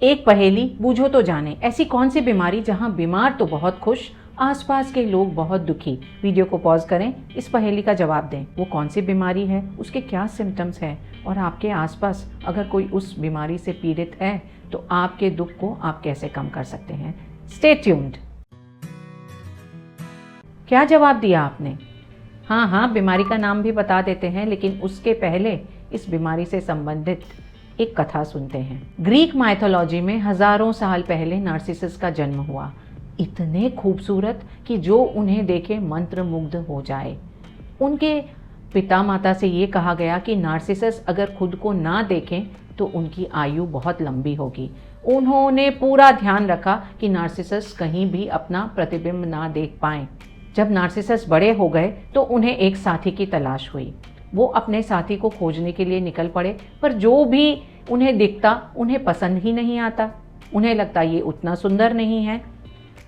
एक पहेली बूझो तो जाने, ऐसी कौन सी बीमारी जहां बीमार तो बहुत खुश, आसपास के लोग बहुत दुखी। वीडियो को पॉज करें, इस पहेली का जवाब दें। वो कौन सी बीमारी है, उसके क्या सिम्टम्स हैं, और आपके आसपास अगर कोई उस बीमारी से पीड़ित है तो आपके दुख को आप कैसे कम कर सकते हैं। Stay tuned. क्या जवाब दिया आपने? हाँ, बीमारी का नाम भी बता देते हैं, लेकिन उसके पहले इस बीमारी से संबंधित एक कथा सुनते हैं। ग्रीक माइथोलॉजी में हजारों साल पहले नार्सिसस का जन्म हुआ। इतने खूबसूरत कि जो उन्हें देखे मंत्रमुग्ध हो जाए। उनके पिता माता से ये कहा गया कि नार्सिसस अगर खुद को ना देखें तो उनकी आयु बहुत लंबी होगी। उन्होंने पूरा ध्यान रखा कि नार्सिसस कहीं भी अपना प्रतिबिंब ना देख पाएं। जब नार्सिसस बड़े हो गए तो उन्हें एक साथी की तलाश हुई। वो अपने साथी को खोजने के लिए निकल पड़े, पर जो भी उन्हें दिखता उन्हें पसंद ही नहीं आता। उन्हें लगता ये उतना सुंदर नहीं है।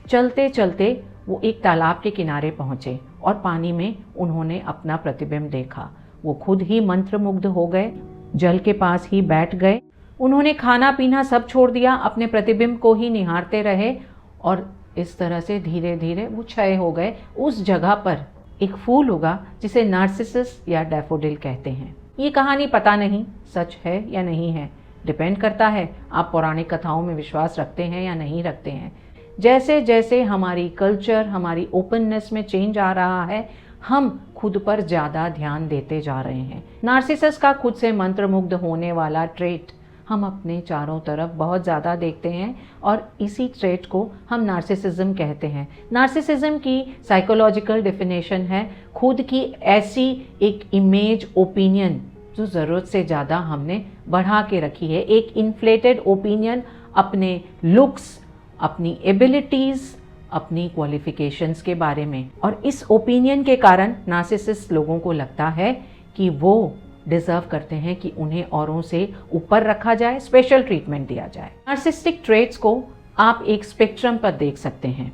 चलते चलते वो एक तालाब के किनारे पहुंचे और पानी में उन्होंने अपना प्रतिबिंब देखा। वो खुद ही मंत्रमुग्ध हो गए, जल के पास ही बैठ गए। उन्होंने खाना पीना सब छोड़ दिया, अपने प्रतिबिंब को ही निहारते रहे और इस तरह से धीरे धीरे वो क्षय हो गए। उस जगह पर एक फूल उगा जिसे नार्सिसस या डैफोडिल कहते हैं। ये कहानी पता नहीं सच है या नहीं है, डिपेंड करता है आप पौराणिक कथाओं में विश्वास रखते हैं या नहीं रखते हैं। जैसे जैसे हमारी कल्चर, हमारी ओपननेस में चेंज आ रहा है, हम खुद पर ज़्यादा ध्यान देते जा रहे हैं। नार्सिसस का खुद से मंत्रमुग्ध होने वाला ट्रेट हम अपने चारों तरफ बहुत ज़्यादा देखते हैं और इसी ट्रेट को हम नार्सिसिज्म कहते हैं। नार्सिसिज्म की साइकोलॉजिकल डेफिनेशन है खुद की ऐसी एक इमेज, ओपिनियन जो ज़रूरत से ज़्यादा हमने बढ़ा के रखी है। एक इन्फ्लेटेड ओपिनियन अपने लुक्स, अपनी एबिलिटीज़, अपनी क्वालिफिकेशंस के बारे में। और इस ओपिनियन के कारण नार्सिसिस्ट लोगों को लगता है कि वो डिजर्व करते हैं कि उन्हें औरों से ऊपर रखा जाए, स्पेशल ट्रीटमेंट दिया जाए। नार्सिसिस्टिक ट्रेट्स को आप एक स्पेक्ट्रम पर देख सकते हैं।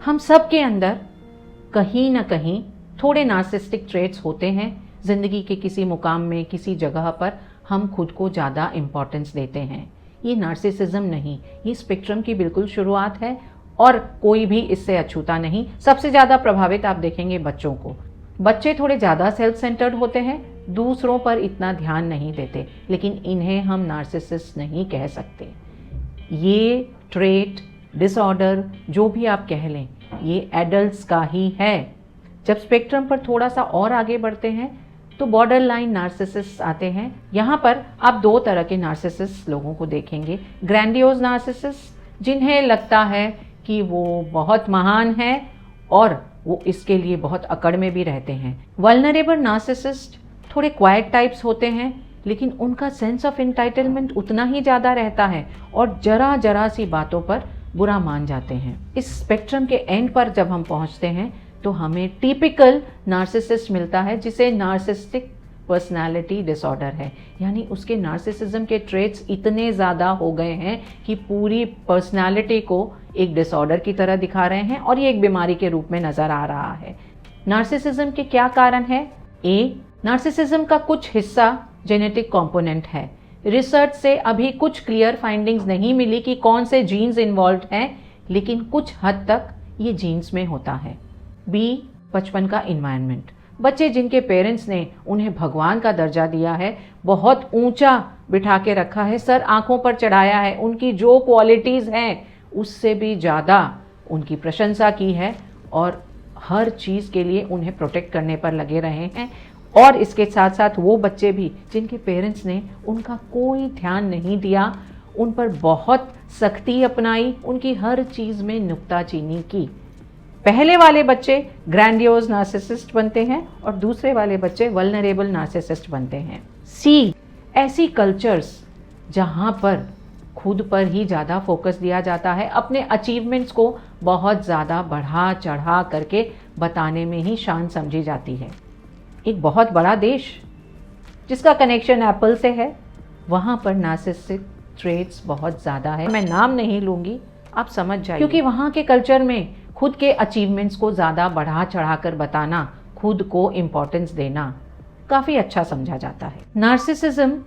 हम सब के अंदर कहीं ना कहीं थोड़े नार्सिसिस्टिक ट्रेट्स होते हैं। जिंदगी के किसी मुकाम में, किसी जगह पर हम खुद को ज़्यादा इम्पोर्टेंस देते हैं। ये नार्सिसिज्म नहीं, ये स्पेक्ट्रम की बिल्कुल शुरुआत है और कोई भी इससे अछूता नहीं। सबसे ज़्यादा प्रभावित आप देखेंगे बच्चों को। बच्चे थोड़े ज़्यादा सेल्फ सेंटर्ड होते हैं, दूसरों पर इतना ध्यान नहीं देते, लेकिन इन्हें हम नार्सिसिस्ट नहीं कह सकते। ये ट्रेट, डिसऑर्डर, जो भी आप कह लें, ये एडल्ट्स का ही है। जब स्पेक्ट्रम पर थोड़ा सा और आगे बढ़ते हैं तो बॉर्डर लाइन नार्सिसिस्ट आते हैं। यहाँ पर आप दो तरह के नार्सिसिस्ट लोगों को देखेंगे। ग्रैंडियोज नार्सिसिस्ट, जिन्हें लगता है कि वो बहुत महान है और वो इसके लिए बहुत अकड़ में भी रहते हैं। वल्नरेबल नार्सिसिस्ट थोड़े क्वाइट टाइप्स होते हैं, लेकिन उनका सेंस ऑफ एंटाइटलमेंट उतना ही ज़्यादा रहता है और जरा जरा सी बातों पर बुरा मान जाते हैं। इस स्पेक्ट्रम के एंड पर जब हम पहुंचते हैं तो हमें टिपिकल नार्सिसिस्ट मिलता है, जिसे नार्सिसिस्टिक पर्सनालिटी डिसऑर्डर है। यानी उसके नार्सिसिज्म के ट्रेट्स इतने ज़्यादा हो गए हैं कि पूरी पर्सनालिटी को एक डिसऑर्डर की तरह दिखा रहे हैं और ये एक बीमारी के रूप में नज़र आ रहा है। नार्सिसिज्म के क्या कारण है? नार्सिसिज्म का कुछ हिस्सा जेनेटिक कंपोनेंट है। रिसर्च से अभी कुछ क्लियर फाइंडिंग्स नहीं मिली कि कौन से जीन्स इन्वॉल्व हैं, लेकिन कुछ हद तक ये जीन्स में होता है। बचपन का इन्वायरमेंट। बच्चे जिनके पेरेंट्स ने उन्हें भगवान का दर्जा दिया है, बहुत ऊंचा बिठा के रखा है, सर आंखों पर चढ़ाया है, उनकी जो क्वालिटीज़ हैं उससे भी ज़्यादा उनकी प्रशंसा की है और हर चीज़ के लिए उन्हें प्रोटेक्ट करने पर लगे रहे हैं। और इसके साथ साथ वो बच्चे भी जिनके पेरेंट्स ने उनका कोई ध्यान नहीं दिया, उन पर बहुत सख्ती अपनाई, उनकी हर चीज़ में नुक्ताचीनी की। पहले वाले बच्चे ग्रैंडियोज नार्सिसिस्ट बनते हैं और दूसरे वाले बच्चे वल्नरेबल नार्सिसिस्ट बनते हैं। ऐसी कल्चर्स जहाँ पर खुद पर ही ज़्यादा फोकस दिया जाता है, अपने अचीवमेंट्स को बहुत ज़्यादा बढ़ा चढ़ा करके बताने में ही शान समझी जाती है। एक बहुत बड़ा देश जिसका कनेक्शन एप्पल से है, वहाँ पर नार्सिसिस्टिक ट्रेट्स बहुत ज़्यादा है। मैं नाम नहीं लूँगी, आप समझ जाइए, क्योंकि वहाँ के कल्चर में खुद के अचीवमेंट्स को ज़्यादा बढ़ा चढ़ा कर बताना, खुद को इम्पोर्टेंस देना काफ़ी अच्छा समझा जाता है। नार्सिसिज्म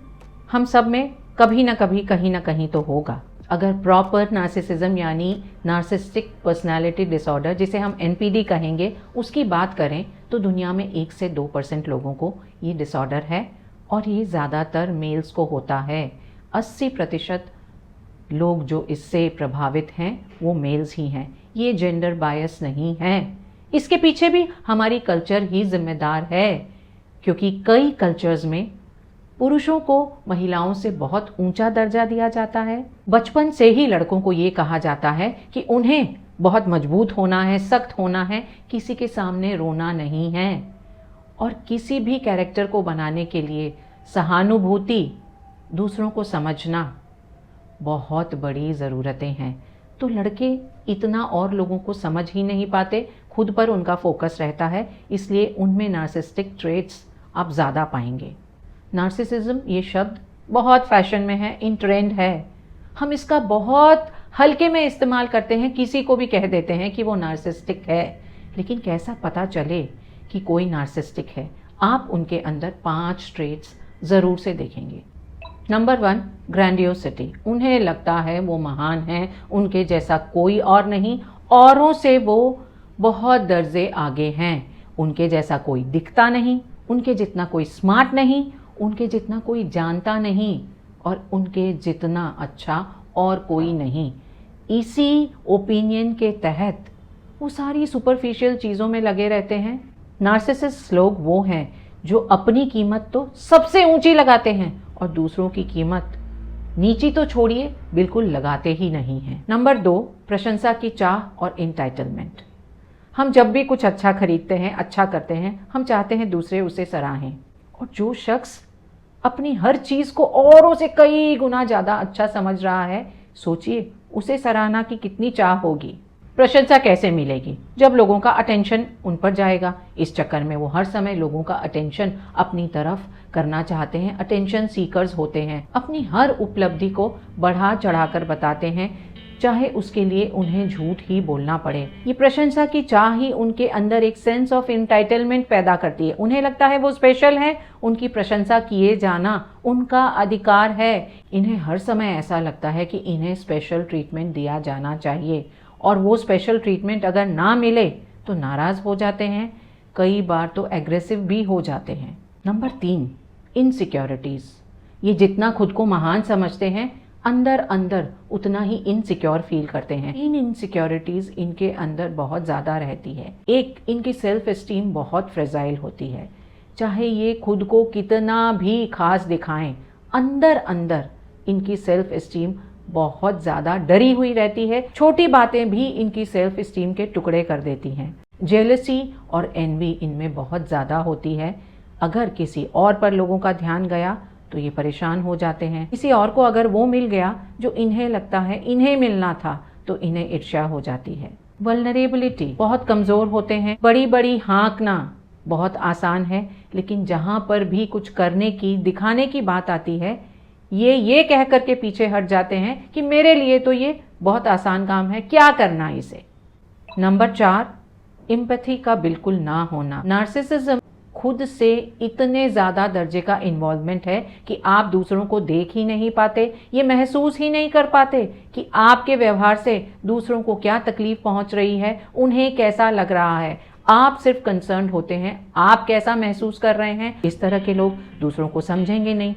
हम सब में कभी ना कभी, कहीं ना कहीं तो होगा। अगर प्रॉपर नार्सिसिज्म यानी नार्सिसिस्टिक पर्सनालिटी डिसऑर्डर, जिसे हम NPD कहेंगे, उसकी बात करें तो दुनिया में 1 से 2% लोगों को ये डिसऑर्डर है और ये ज़्यादातर मेल्स को होता है। 80% लोग जो इससे प्रभावित हैं वो मेल्स ही हैं। ये जेंडर बायस नहीं है। इसके पीछे भी हमारी कल्चर ही जिम्मेदार है, क्योंकि कई कल्चर्स में पुरुषों को महिलाओं से बहुत ऊंचा दर्जा दिया जाता है। बचपन से ही लड़कों को ये कहा जाता है कि उन्हें बहुत मजबूत होना है, सख्त होना है, किसी के सामने रोना नहीं है। और किसी भी कैरेक्टर को बनाने के लिए सहानुभूति, दूसरों को समझना बहुत बड़ी ज़रूरतें हैं। तो लड़के इतना और लोगों को समझ ही नहीं पाते, खुद पर उनका फोकस रहता है, इसलिए उनमें नार्सिसिस्टिक ट्रेट्स आप ज़्यादा पाएंगे। नार्सिसिज्म ये शब्द बहुत फैशन में है, इन ट्रेंड है। हम इसका बहुत हल्के में इस्तेमाल करते हैं, किसी को भी कह देते हैं कि वो नार्सिसिस्टिक है। लेकिन कैसा पता चले कि कोई नार्सिसिस्टिक है? आप उनके अंदर 5 ट्रेट्स ज़रूर से देखेंगे। Number 1, grandiosity. उन्हें लगता है वो महान है, उनके जैसा कोई और नहीं, औरों से वो बहुत दर्जे आगे हैं। उनके जैसा कोई दिखता नहीं, उनके जितना कोई स्मार्ट नहीं, उनके जितना कोई जानता नहीं, और उनके जितना अच्छा और कोई नहीं। इसी ओपिनियन के तहत वो सारी सुपरफिशियल चीज़ों में लगे रहते हैं। नार्सिसिस्ट लोग वो हैं जो अपनी कीमत तो सबसे ऊंची लगाते हैं और दूसरों की कीमत नीची तो छोड़िए, बिल्कुल लगाते ही नहीं हैं। नंबर 2, प्रशंसा की चाह और इंटाइटलमेंट। हम जब भी कुछ अच्छा खरीदते हैं, अच्छा करते हैं, हम चाहते हैं दूसरे उसे सराहें। और जो शख्स अपनी हर चीज़ को औरों से कई गुना ज़्यादा अच्छा समझ रहा है, सोचिए उसे सराहना की कितनी चाह होगी। प्रशंसा कैसे मिलेगी? जब लोगों का अटेंशन उन पर जाएगा। इस चक्कर में वो हर समय लोगों का अटेंशन अपनी तरफ करना चाहते हैं, अटेंशन सीकर्स होते हैं। अपनी हर उपलब्धि को बढ़ा चढ़ाकर बताते हैं, चाहे उसके लिए उन्हें झूठ ही बोलना पड़े। ये प्रशंसा की चाह ही उनके अंदर एक सेंस ऑफ एंटाइटलमेंट पैदा करती है। उन्हें लगता है वो स्पेशल है, उनकी प्रशंसा किए जाना उनका अधिकार है। इन्हें हर समय ऐसा लगता है कि इन्हें स्पेशल ट्रीटमेंट दिया जाना चाहिए, और वो स्पेशल ट्रीटमेंट अगर ना मिले तो नाराज़ हो जाते हैं, कई बार तो एग्रेसिव भी हो जाते हैं। Number 3, insecurities. ये जितना खुद को महान समझते हैं, अंदर अंदर उतना ही इनसिक्योर फील करते हैं। इन इनसिक्योरिटीज़ इनके अंदर बहुत ज़्यादा रहती है। एक, इनकी सेल्फ एस्टीम बहुत फ्रेजाइल होती है। चाहे ये खुद को कितना भी खास दिखाएं, अंदर अंदर इनकी सेल्फ एस्टीम बहुत ज़्यादा डरी हुई रहती है। छोटी बातें भी इनकी सेल्फ एस्टीम के टुकड़े कर देती हैं। जेलसी और एनवी इनमें बहुत ज़्यादा होती है। अगर किसी और पर लोगों का ध्यान गया तो ये परेशान हो जाते हैं। किसी और को अगर वो मिल गया जो इन्हें लगता है इन्हें मिलना था, तो इन्हें ईर्ष्या हो जाती है। वल्नरेबिलिटी, बहुत कमज़ोर होते हैं। बड़ी बड़ी हाँकना बहुत आसान है, लेकिन जहाँ पर भी कुछ करने की, दिखाने की बात आती है, ये कह कर के पीछे हट जाते हैं कि मेरे लिए तो ये बहुत आसान काम है, क्या करना इसे। नंबर 4, एम्पैथी का बिल्कुल ना होना। नार्सिसिज्म खुद से इतने ज़्यादा दर्जे का इन्वॉल्वमेंट है कि आप दूसरों को देख ही नहीं पाते, ये महसूस ही नहीं कर पाते कि आपके व्यवहार से दूसरों को क्या तकलीफ पहुंच रही है, उन्हें कैसा लग रहा है। आप सिर्फ कंसर्न होते हैं, आप कैसा महसूस कर रहे हैं। इस तरह के लोग दूसरों को समझेंगे नहीं,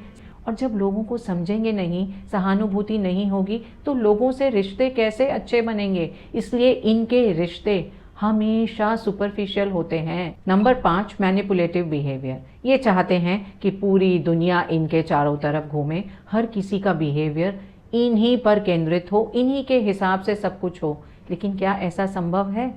और जब लोगों को समझेंगे नहीं, सहानुभूति नहीं होगी, तो लोगों से रिश्ते कैसे अच्छे बनेंगे। इसलिए इनके रिश्ते हमेशा सुपरफिशियल होते हैं। Number 5, manipulative behaviour. ये चाहते हैं कि पूरी दुनिया इनके चारों तरफ घूमे, हर किसी का बिहेवियर इन्हीं पर केंद्रित हो, इन्हीं के हिसाब से सब कुछ हो। लेकिन क्या ऐसा संभव है?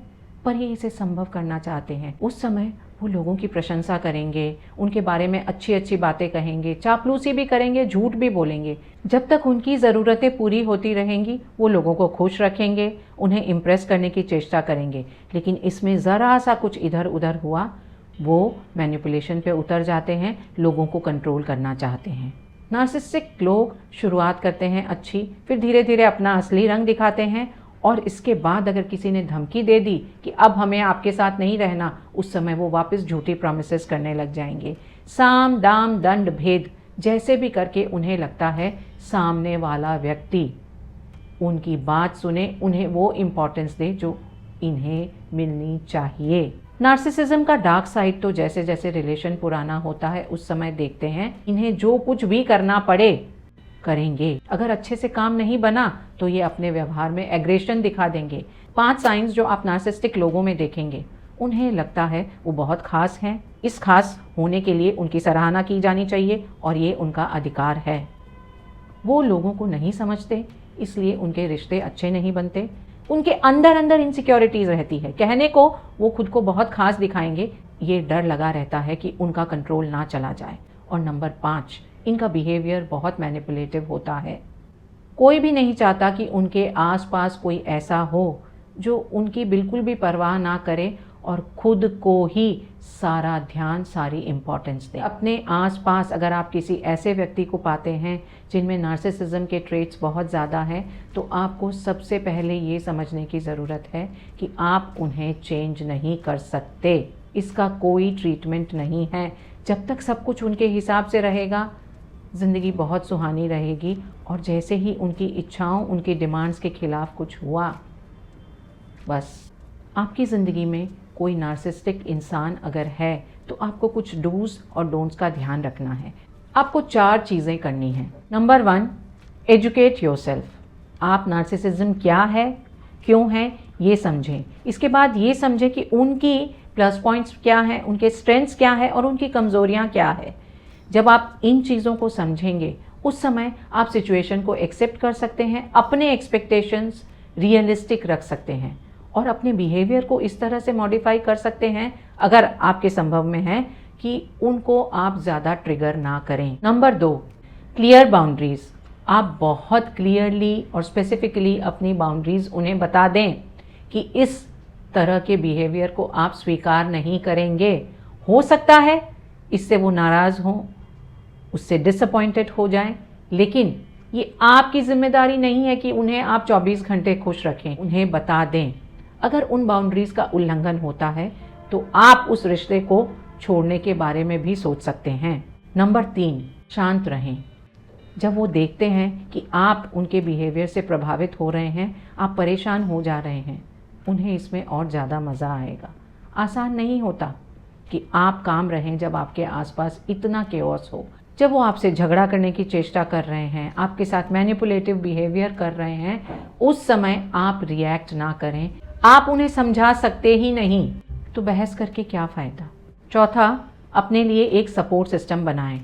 पर ये इसे संभव करना चाहते हैं। उस समय वो लोगों की प्रशंसा करेंगे, उनके बारे में अच्छी अच्छी बातें कहेंगे, चापलूसी भी करेंगे, झूठ भी बोलेंगे। जब तक उनकी ज़रूरतें पूरी होती रहेंगी, वो लोगों को खुश रखेंगे, उन्हें इम्प्रेस करने की चेष्टा करेंगे। लेकिन इसमें ज़रा सा कुछ इधर उधर हुआ, वो मैनिपुलेशन पे उतर जाते हैं, लोगों को कंट्रोल करना चाहते हैं। नार्सिसिस्टिक लोग शुरुआत करते हैं अच्छी, फिर धीरे धीरे अपना असली रंग दिखाते हैं, और इसके बाद अगर किसी ने धमकी दे दी कि अब हमें आपके साथ नहीं रहना, उस समय वो वापस झूठी प्रॉमिसेस करने लग जाएंगे। साम दाम दंड भेद जैसे भी करके उन्हें लगता है सामने वाला व्यक्ति उनकी बात सुने, उन्हें वो इम्पोर्टेंस दे जो इन्हें मिलनी चाहिए। नार्सिसिज्म का डार्क साइड तो जैसे जैसे रिलेशन पुराना होता है उस समय देखते हैं, इन्हें जो कुछ भी करना पड़े करेंगे। अगर अच्छे से काम नहीं बना तो ये अपने व्यवहार में एग्रेशन दिखा देंगे। 5 साइंस जो आप नार्सिसिस्टिक लोगों में देखेंगे, उन्हें लगता है वो बहुत खास हैं। इस खास होने के लिए उनकी सराहना की जानी चाहिए और ये उनका अधिकार है। वो लोगों को नहीं समझते, इसलिए उनके रिश्ते अच्छे नहीं बनते। उनके अंदर अंदर इनसिक्योरिटीज रहती है। कहने को वो खुद को बहुत खास दिखाएंगे, ये डर लगा रहता है कि उनका कंट्रोल ना चला जाए। और नंबर 5, इनका बिहेवियर बहुत मैनिपुलेटिव होता है। कोई भी नहीं चाहता कि उनके आसपास कोई ऐसा हो जो उनकी बिल्कुल भी परवाह ना करे और खुद को ही सारा ध्यान, सारी इम्पोर्टेंस दे। अपने आसपास अगर आप किसी ऐसे व्यक्ति को पाते हैं जिनमें नार्सिसिज्म के ट्रेट्स बहुत ज़्यादा हैं, तो आपको सबसे पहले ये समझने की ज़रूरत है कि आप उन्हें चेंज नहीं कर सकते। इसका कोई ट्रीटमेंट नहीं है। जब तक सब कुछ उनके हिसाब से रहेगा, ज़िंदगी बहुत सुहानी रहेगी। और जैसे ही उनकी इच्छाओं, उनकी डिमांड्स के खिलाफ कुछ हुआ, बस आपकी ज़िंदगी में कोई नार्सिसिस्टिक इंसान अगर है तो आपको कुछ डूज और डोंट्स का ध्यान रखना है। आपको 4 चीज़ें करनी हैं। Number 1, educate yourself. आप नार्सिसिज्म क्या है, क्यों है, ये समझें। इसके बाद ये समझें कि उनकी प्लस पॉइंट्स क्या हैं, उनके स्ट्रेंथ्स क्या है और उनकी कमज़ोरियाँ क्या है। जब आप इन चीज़ों को समझेंगे, उस समय आप सिचुएशन को एक्सेप्ट कर सकते हैं, अपने एक्सपेक्टेशंस रियलिस्टिक रख सकते हैं और अपने बिहेवियर को इस तरह से मॉडिफाई कर सकते हैं, अगर आपके संभव में है, कि उनको आप ज़्यादा ट्रिगर ना करें। Number 2, clear boundaries. आप बहुत क्लियरली और स्पेसिफिकली अपनी बाउंड्रीज उन्हें बता दें कि इस तरह के बिहेवियर को आप स्वीकार नहीं करेंगे। हो सकता है इससे वो नाराज़ हों, उससे डिसअपॉइंटेड हो जाएं, लेकिन ये आपकी जिम्मेदारी नहीं है कि उन्हें आप 24 घंटे खुश रखें। उन्हें बता दें। अगर उन बाउंड्रीज का उल्लंघन होता है तो आप उस रिश्ते को छोड़ने के बारे में भी सोच सकते हैं। नंबर 3, शांत रहें। जब वो देखते हैं कि आप उनके बिहेवियर से प्रभावित हो रहे हैं, आप परेशान हो जा रहे हैं, उन्हें इसमें और ज़्यादा मज़ा आएगा। आसान नहीं होता कि आप काम रहें जब आपके आसपास इतना केओस हो। जब वो आपसे झगड़ा करने की चेष्टा कर रहे हैं, आपके साथ मैनिपुलेटिव बिहेवियर कर रहे हैं, उस समय आप रिएक्ट ना करें। आप उन्हें समझा सकते ही नहीं तो बहस करके क्या फ़ायदा। चौथा, अपने लिए एक सपोर्ट सिस्टम बनाएं।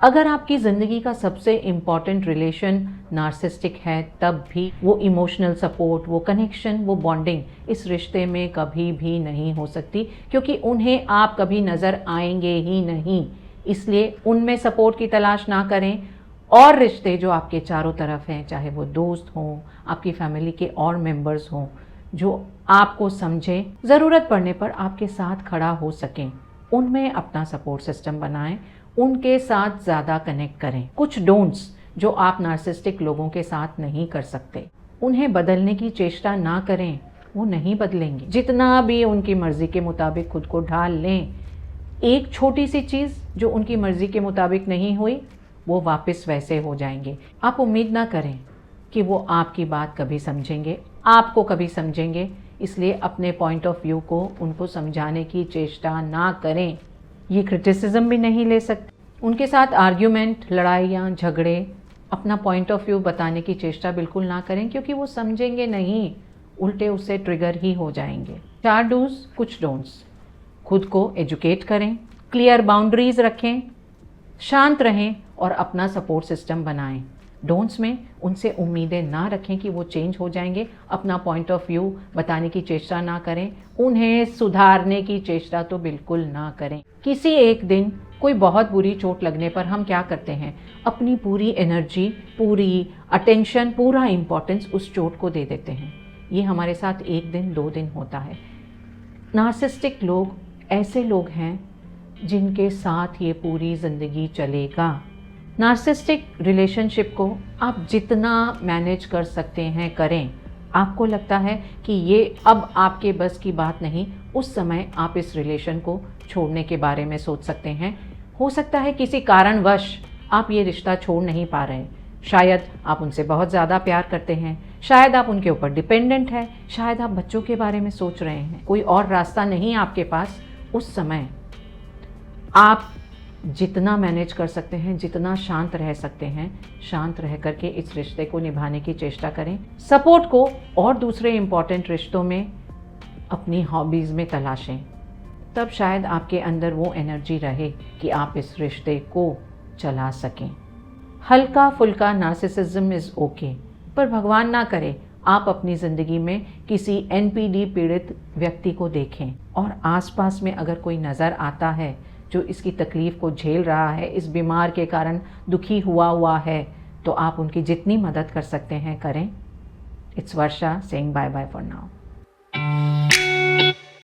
अगर आपकी ज़िंदगी का सबसे इम्पॉर्टेंट रिलेशन नार्सिसिस्टिक है, तब भी वो इमोशनल सपोर्ट, वो कनेक्शन, वो बॉन्डिंग इस रिश्ते में कभी भी नहीं हो सकती, क्योंकि उन्हें आप कभी नज़र आएंगे ही नहीं। इसलिए उनमें सपोर्ट की तलाश ना करें। और रिश्ते जो आपके चारों तरफ हैं, चाहे वो दोस्त हों, आपकी फैमिली के और मेंबर्स हों, जो आपको समझें, ज़रूरत पड़ने पर आपके साथ खड़ा हो सकें, उनमें अपना सपोर्ट सिस्टम बनाएं, उनके साथ ज़्यादा कनेक्ट करें। कुछ डोंट्स जो आप नार्सिसिस्टिक लोगों के साथ नहीं कर सकते, उन्हें बदलने की चेष्टा ना करें, वो नहीं बदलेंगे। जितना भी उनकी मर्ज़ी के मुताबिक खुद को ढाल लें, एक छोटी सी चीज़ जो उनकी मर्ज़ी के मुताबिक नहीं हुई, वो वापस वैसे हो जाएंगे। आप उम्मीद ना करें कि वो आपकी बात कभी समझेंगे, आपको कभी समझेंगे। इसलिए अपने पॉइंट ऑफ व्यू को उनको समझाने की चेष्टा ना करें। ये क्रिटिसिज्म भी नहीं ले सकते। उनके साथ आर्ग्यूमेंट, लड़ाइयाँ, झगड़े, अपना पॉइंट ऑफ व्यू बताने की चेष्टा बिल्कुल ना करें, क्योंकि वो समझेंगे नहीं, उल्टे उससे ट्रिगर ही हो जाएंगे। 4 डूज, कुछ डोंट्स। खुद को एजुकेट करें, क्लियर बाउंड्रीज रखें, शांत रहें और अपना सपोर्ट सिस्टम बनाएं। डोंट्स में उनसे उम्मीदें ना रखें कि वो चेंज हो जाएंगे। अपना पॉइंट ऑफ व्यू बताने की चेष्टा ना करें, उन्हें सुधारने की चेष्टा तो बिल्कुल ना करें। किसी एक दिन कोई बहुत बुरी चोट लगने पर हम क्या करते हैं, अपनी पूरी एनर्जी, पूरी अटेंशन, पूरा इम्पोर्टेंस उस चोट को दे देते हैं। ये हमारे साथ 1 दिन 2 दिन होता है। नार्सिसिस्टिक लोग ऐसे लोग हैं जिनके साथ ये पूरी ज़िंदगी चलेगा। नार्सिसिस्टिक रिलेशनशिप को आप जितना मैनेज कर सकते हैं करें। आपको लगता है कि ये अब आपके बस की बात नहीं, उस समय आप इस रिलेशन को छोड़ने के बारे में सोच सकते हैं। हो सकता है किसी कारणवश आप ये रिश्ता छोड़ नहीं पा रहे। शायद आप उनसे बहुत ज़्यादा प्यार करते हैं, शायद आप उनके ऊपर डिपेंडेंट है, शायद आप बच्चों के बारे में सोच रहे हैं, कोई और रास्ता नहीं आपके पास। उस समय आप जितना मैनेज कर सकते हैं, जितना शांत रह सकते हैं, शांत रह करके इस रिश्ते को निभाने की चेष्टा करें। सपोर्ट को और दूसरे इम्पॉर्टेंट रिश्तों में, अपनी हॉबीज़ में तलाशें। तब शायद आपके अंदर वो एनर्जी रहे कि आप इस रिश्ते को चला सकें। हल्का फुल्का नार्सिसिज्म इज़ ओके, पर भगवान ना करे आप अपनी ज़िंदगी में किसी एनपीडी पीड़ित व्यक्ति को देखें और आसपास में अगर कोई नज़र आता है जो इसकी तकलीफ़ को झेल रहा है, इस बीमार के कारण दुखी हुआ है, तो आप उनकी जितनी मदद कर सकते हैं करें। It's Varsha saying bye bye for now.